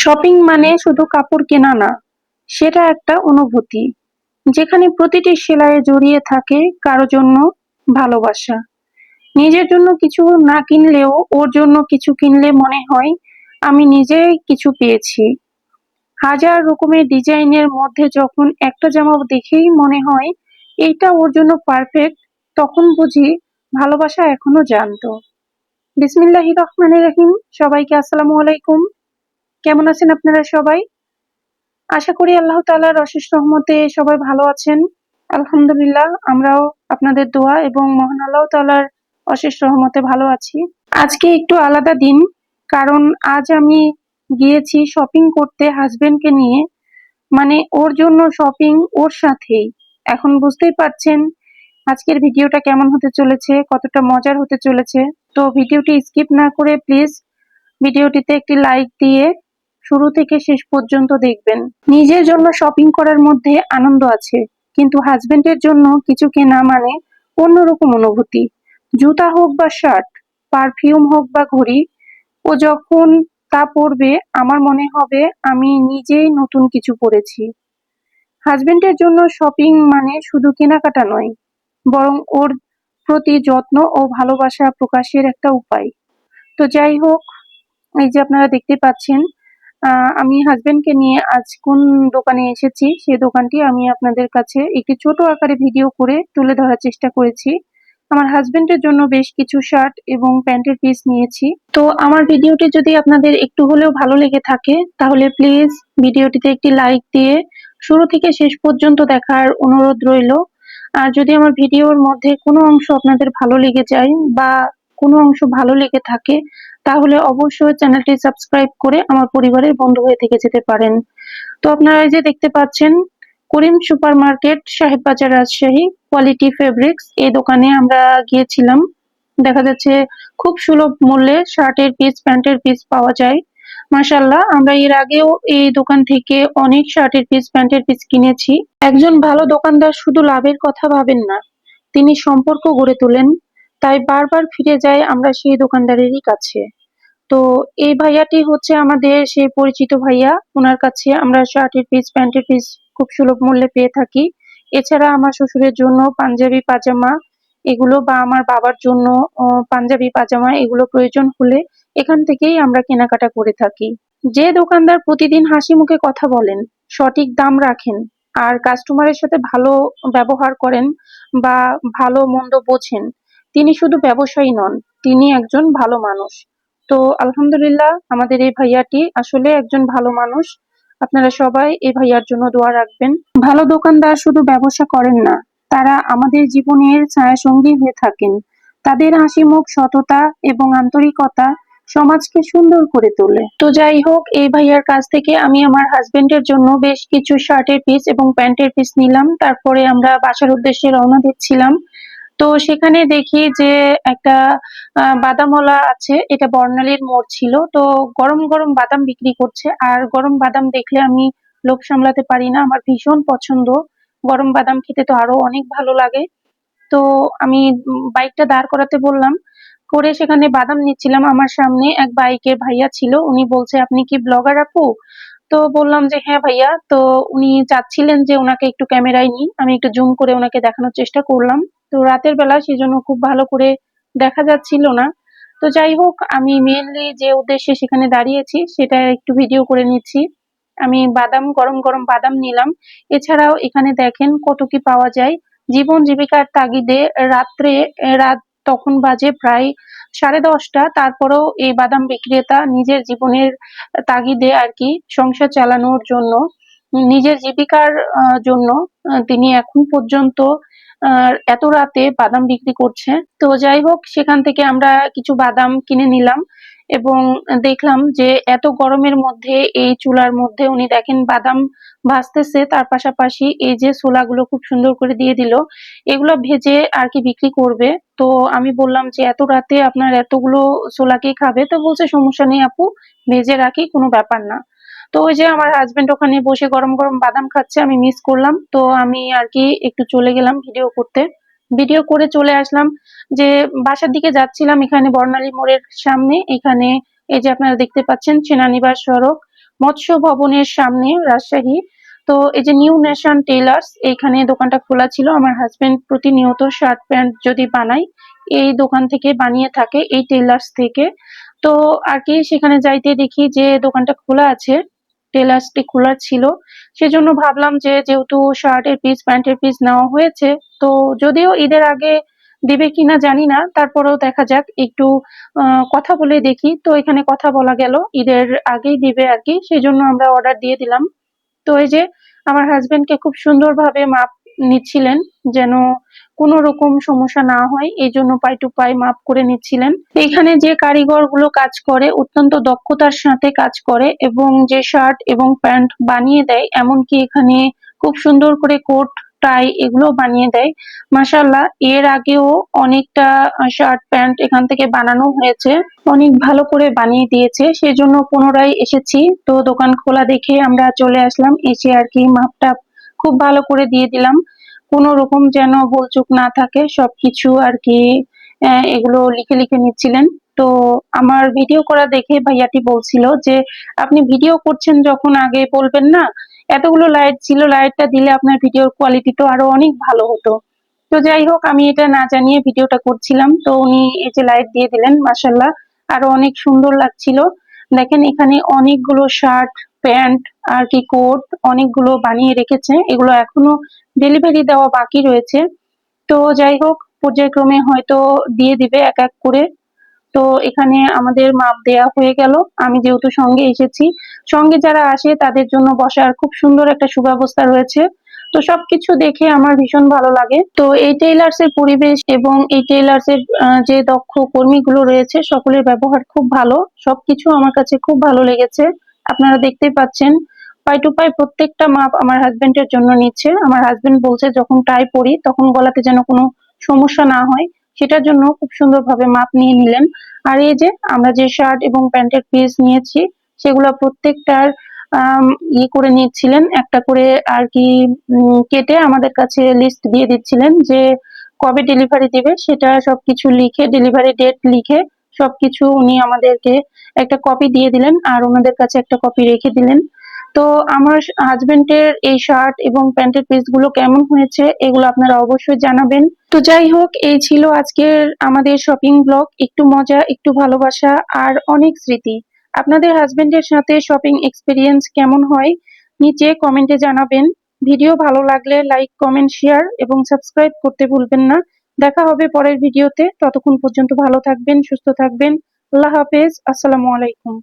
Shopping মানে শুধু কাপড় কেনা না, সেটা একটা অনুভূতি যেখানে প্রতিটি সেলাইয়ে জড়িয়ে থাকে কারো জন্য ভালোবাসা। নিজের জন্য কিছু না কিনলেও ওর জন্য কিছু কিনলে মনে হয় আমি নিজেই কিছু পেয়েছি। হাজার রকমের ডিজাইনের মধ্যে যখন একটা জামা দেখেই মনে হয় এইটা ওর জন্য পারফেক্ট, তখন বুঝি ভালোবাসা এখনো জানতো। বিসমিল্লাহির রহমানির রহিম। সবাইকে আসসালামু আলাইকুম। কেমন আছেন আপনারা সবাই? আশা করি আল্লাহ তাআলার অশেষ রহমতে সবাই ভালো আছেন। আলহামদুলিল্লাহ, আমরাও আপনাদের দোয়া এবং মহান আল্লাহ তাআলার অশেষ রহমতে ভালো আছি। আজকে একটু আলাদা দিন, কারণ আজ আমি গিয়েছি শপিং করতে হাজবেন্ডকে নিয়ে। মানে ওর জন্য শপিং ওর সাথেই। এখন বুঝতেই পারছেন আজকের ভিডিওটা কেমন হতে চলেছে, কতটা মজার হতে চলেছে। তো ভিডিওটি স্কিপ না করে প্লিজ ভিডিওটিতে একটি লাইক দিয়ে শুরু থেকে শেষ পর্যন্ত দেখবেন। নিজের জন্য শপিং করার মধ্যে আনন্দ আছে, কিন্তু হাজবেন্ডের জন্য কিছু কেনা মানে অন্যরকম অনুভূতি। জুতা হোক বা শার্ট, পারফিউম হোক বা ঘড়ি, ও যখন তা পরবে আমার মনে হবে আমি নিজেই নতুন কিছু পরেছি। হাজবেন্ডের জন্য শপিং মানে শুধু কেনাকাটা নয়, বরং ওর প্রতি যত্ন ও ভালোবাসা প্রকাশের একটা উপায়। তো যাই হোক, এই যে আপনারা দেখতে পাচ্ছেন আমি হাজবেন্ডকে নিয়ে আজ কোন দোকানে এসেছি, সেই দোকানটি আমি আপনাদের কাছে একটি ছোট আকারে ভিডিও করে তুলে ধরার চেষ্টা করেছি। আমার হাজবেন্ডের জন্য বেশ কিছু শার্ট এবং প্যান্টের পিস নিয়েছি। তো আমার ভিডিওটি যদি আপনাদের একটু হলেও ভালো লেগে থাকে তাহলে প্লিজ ভিডিওটিতে একটি লাইক দিয়ে শুরু থেকে শেষ পর্যন্ত দেখার অনুরোধ রইল। আর যদি আমার ভিডিওর মধ্যে কোনো অংশ আপনাদের ভালো লেগে যায় বা কোনো অংশ ভালো লেগে থাকে তাহলে অবশ্যই চ্যানেলটি সাবস্ক্রাইব করে আমার পরিবারের বন্ধু হয়ে থেকে যেতে পারেন। তো আপনারা এই যে দেখতে পাচ্ছেন করিম সুপার মার্কেট, সাহেব বাজার, রাজশাহী, কোয়ালিটি ফেব্রিক্স, এই দোকানে আমরা গিয়েছিলাম। দেখা যাচ্ছে খুব সুলভ মূল্যে শার্টের পিস, প্যান্টের পিস পাওয়া যায়। মাশাআল্লাহ, আমরা এর আগেও এই দোকান থেকে অনেক শার্টের পিস, প্যান্টের পিস কিনেছি। একজন ভালো দোকানদার শুধু লাভের কথা ভাবেন না, তিনি সম্পর্ক গড়ে তোলেন। তাই বারবার ফিরে যাই আমরা সেই দোকানদারেরই কাছে। তো এই ভাইয়াটি হচ্ছে আমাদের সেই পরিচিত ভাইয়া। উনার কাছে আমরা শার্টের পিস, প্যান্টের পিস খুব সুলভ মূল্যে পেয়ে থাকি। এছাড়া আমার শ্বশুরের জন্য পাঞ্জাবি পাজামা এগুলো বা আমার বাবার জন্য পাঞ্জাবি পাজামা এগুলো প্রয়োজন হলে এখান থেকেই আমরা কেনাকাটা করে থাকি। যে দোকানদার প্রতিদিন হাসি মুখে কথা বলেন, সঠিক দাম রাখেন আর কাস্টমারের সাথে ভালো ব্যবহার করেন বা ভালো মন্দ বোঝেন, তিনি শুধু ব্যবসায়ী নন, তিনি একজন ভালো মানুষ। তো আলহামদুলিল্লাহ, আমাদের এই ভাইয়াটি আসলে একজন ভালো মানুষ। আপনারা সবাই এই ভাইয়ার জন্য দোয়া রাখবেন। ভালো দোকানদার শুধু ব্যবসা করেন না, তারা আমাদের জীবনের ছায়াসঙ্গী হয়ে থাকেন। তাদের হাসিমুখ, সততা এবং আন্তরিকতা সমাজকে সুন্দর করে তোলে। তো যাই হোক, এই ভাইয়ার কাছ থেকে আমি আমার হাজবেন্ডের জন্য বেশ কিছু শার্টের পিস এবং প্যান্টের পিস নিলাম। তারপরে আমরা বাসার উদ্দেশ্যে রওনা দিচ্ছিলাম। তো সেখানে দেখি যে একটা বাদামওয়ালা আছে, এটা বর্ণালীর মোড় ছিল। তো গরম গরম বাদাম বিক্রি করছে, আর গরম বাদাম দেখলে আমি লোভ সামলাতে পারি না, আমার ভীষণ পছন্দ। গরম বাদাম খেতে তো আরো অনেক ভালো লাগে। তো আমি বাইকটা দাঁড় করাতে বললাম, করে সেখানে বাদাম নিচ্ছিলাম। আমার সামনে এক বাইকের ভাইয়া ছিল, উনি বলছে আপনি কি ব্লগার আপু? তো বললাম যে হ্যাঁ ভাইয়া। তো উনি চাচ্ছিলেন যে ওনাকে একটু ক্যামেরায় নিই, আমি একটু জুম করে ওনাকে দেখানোর চেষ্টা করলাম। তো রাতের বেলা সেজন্য খুব ভালো করে দেখা যাচ্ছিল না। তো যাই হোক, আমি মেইনলি যে উদ্দেশ্যে সেখানে দাঁড়িয়েছি সেটা একটু ভিডিও করে নিচ্ছি। আমি বাদাম, গরম গরম বাদাম নিলাম। এছাড়াও এখানে দেখেন কত কি পাওয়া যায়। জীবন জীবিকার তাগিদে রাত্রে রাত তখন বাজে প্রায় 10:30, তারপরেও এই বাদাম বিক্রেতা নিজের জীবনের তাগিদে আর কি সংসার চালানোর জন্য, নিজের জীবিকার জন্য তিনি এখন পর্যন্ত এত রাতে বাদাম বিক্রি করছে। তো যাই হোক, সেখান থেকে আমরা কিছু বাদাম কিনে নিলাম এবং দেখলাম যে এত গরমের মধ্যে এই চুলার মধ্যে উনি দেখেন বাদাম ভাজতেছে, তার পাশাপাশি এই যে ছোলাগুলো খুব সুন্দর করে দিয়ে দিল, এগুলো ভেজে আর কি বিক্রি করবে। তো আমি বললাম যে এত রাতে আপনার এতগুলো ছোলা কে খাবে? তো বলছে সমস্যা নেই আপু, ভেজে রাখি, কোনো ব্যাপার না। তো ওই যে আমার হাজবেন্ড ওখানে বসে গরম গরম বাদাম খাচ্ছে, আমি মিস করলাম। তো আমি আর কি একটু চলে গেলাম ভিডিও করতে। ভিডিও করে চলে আসলাম যে বাসার দিকে যাচ্ছিলাম, এখানে বর্ণালী মোড়ের সামনে, এখানে এই যে আপনারা দেখতে পাচ্ছেন সেনানিবাস সড়ক, মৎস্য ভবনের সামনে, রাজশাহী। তো এই যে নিউ ন্যাশন টেইলার্স, এইখানে দোকানটা খোলা ছিল। আমার হাজবেন্ড প্রতিনিয়ত শার্ট প্যান্ট যদি বানায় এই দোকান থেকে বানিয়ে থাকে, এই টেইলার্স থেকে। তো আর কি সেখানে যাইতে দেখি যে দোকানটা খোলা আছে, টেলার্সটি খোলা ছিল। সেজন্য ভাবলাম যে যেহেতু শার্টের পিস প্যান্টের পিস নেওয়া হয়েছে, তো যদিও ঈদের আগে দিবে কিনা জানি না, তারপরেও দেখা যাক, একটু কথা বলে দেখি। তো এখানে কথা বলা গেল ঈদের আগেই দিবে আর কি, সেজন্য আমরা অর্ডার দিয়ে দিলাম। তো এই যে আমার হাজবেন্ডকে খুব সুন্দরভাবে মাপ নিচ্ছিলেন, যেন কোনো রকম সমস্যা না হয়, এই জন্য পাই টু পাই মাপ করে নিচ্ছিলেন। এখানে যে কারিগর গুলো কাজ করে অত্যন্ত দক্ষতার সাথে কাজ করে, এবং যে শার্ট এবং প্যান্ট বানিয়ে দেয়, এমনকি এখানে খুব সুন্দর করে কোট টাই এগুলো বানিয়ে দেয়। মাশাআল্লাহ, এর আগেও অনেকটা শার্ট প্যান্ট এখান থেকে বানানো হয়েছে, অনেক ভালো করে বানিয়ে দিয়েছে। সেজন্য পুনরায় এসেছি। তো দোকান খোলা দেখে আমরা চলে আসলাম, এসে আর কি মাপটা খুব ভালো করে দিয়ে দিলাম, কোনো রকম যেন ভুলচুক না থাকে সবকিছু আর কি। এগুলো লিখে লিখে নিচ্ছিলেন। তো আমার ভিডিও করা দেখে ভাইয়াটি বলছিল যে আপনি ভিডিও করছেন যখন আগে বলবেন না, এতগুলো লাইট ছিল, লাইটটা দিলে আপনার ভিডিওর কোয়ালিটি তো আরো অনেক ভালো হতো। তো যাই হোক, আমি এটা না জানিয়ে ভিডিওটা করছিলাম, তো উনি এই যে লাইট দিয়ে দিলেন, মাশাআল্লাহ আরো অনেক সুন্দর লাগছিল। দেখেন এখানে অনেকগুলো শার্ট প্যান্ট আর কি কোট অনেকগুলো বানিয়ে রেখেছে, এগুলো এখনো ডেলিভারি দেওয়া বাকি রয়েছে। তো যাই হোক, পর্যায়ক্রমে হয়তো দিয়ে দিবে এক এক করে। তো এখানে আমাদের মাপ দেয়া হয়ে গেল। আমি যেহেতু সঙ্গে এসেছি, সঙ্গে যারা আসে তাদের জন্য বসার খুব সুন্দর একটা সুব্যবস্থা রয়েছে। তো সবকিছু দেখে আমার ভীষণ ভালো লাগে। তো এই টেইলার্স এর পরিবেশ এবং এই টেইলার্স এর যে দক্ষ কর্মীগুলো রয়েছে সকলের ব্যবহার খুব ভালো, সবকিছু আমার কাছে খুব ভালো লেগেছে। আপনারা দেখতেই পাচ্ছেন, পাই টু পাই প্রত্যেকটা মাপ আমার হাজবেন্ডের জন্য নিচ্ছে। আমার হাজবেন্ড বলছে যখন টাই পরি তখন গলাতে যেন কোনো সমস্যা না হয়, সেটার জন্য খুব সুন্দরভাবে মাপ নিয়ে নিলেন। আর এই যে আমরা যে শার্ট এবং প্যান্টের পিস নিয়েছি, সেগুলো প্রত্যেকটার করে নিচ্ছিলেন, একটা করে আর কি কেটে আমাদের কাছে লিস্ট দিয়ে দিচ্ছিলেন যে কবে ডেলিভারি দিবে, সেটা সবকিছু লিখে, ডেলিভারি ডেট লিখে সবকিছু উনি আমাদেরকে একটা কপি দিয়ে দিলেন, আর ওনাদের কাছে একটা কপি রেখে দিলেন। তো আমার হাজবেন্ডের এই শার্ট এবং প্যান্টের পিস গুলো কেমন হয়েছে এগুলো আপনারা অবশ্যই জানাবেন। তো যাই হোক, এই ছিল আজকের আমাদের শপিং ব্লগ, একটু মজা, একটু ভালোবাসা, আর অনেক স্মৃতি। আপনাদের হাজবেন্ডের সাথে শপিং এক্সপিরিয়েন্স কেমন হয় নিচে কমেন্টে জানাবেন। ভিডিও ভালো লাগলে লাইক কমেন্ট শেয়ার এবং সাবস্ক্রাইব করতে ভুলবেন না। দেখা হবে পরের ভিডিওতে, ততক্ষণ পর্যন্ত ভালো থাকবেন, সুস্থ থাকবেন। আল্লাহ হাফেজ, আসসালামু আলাইকুম।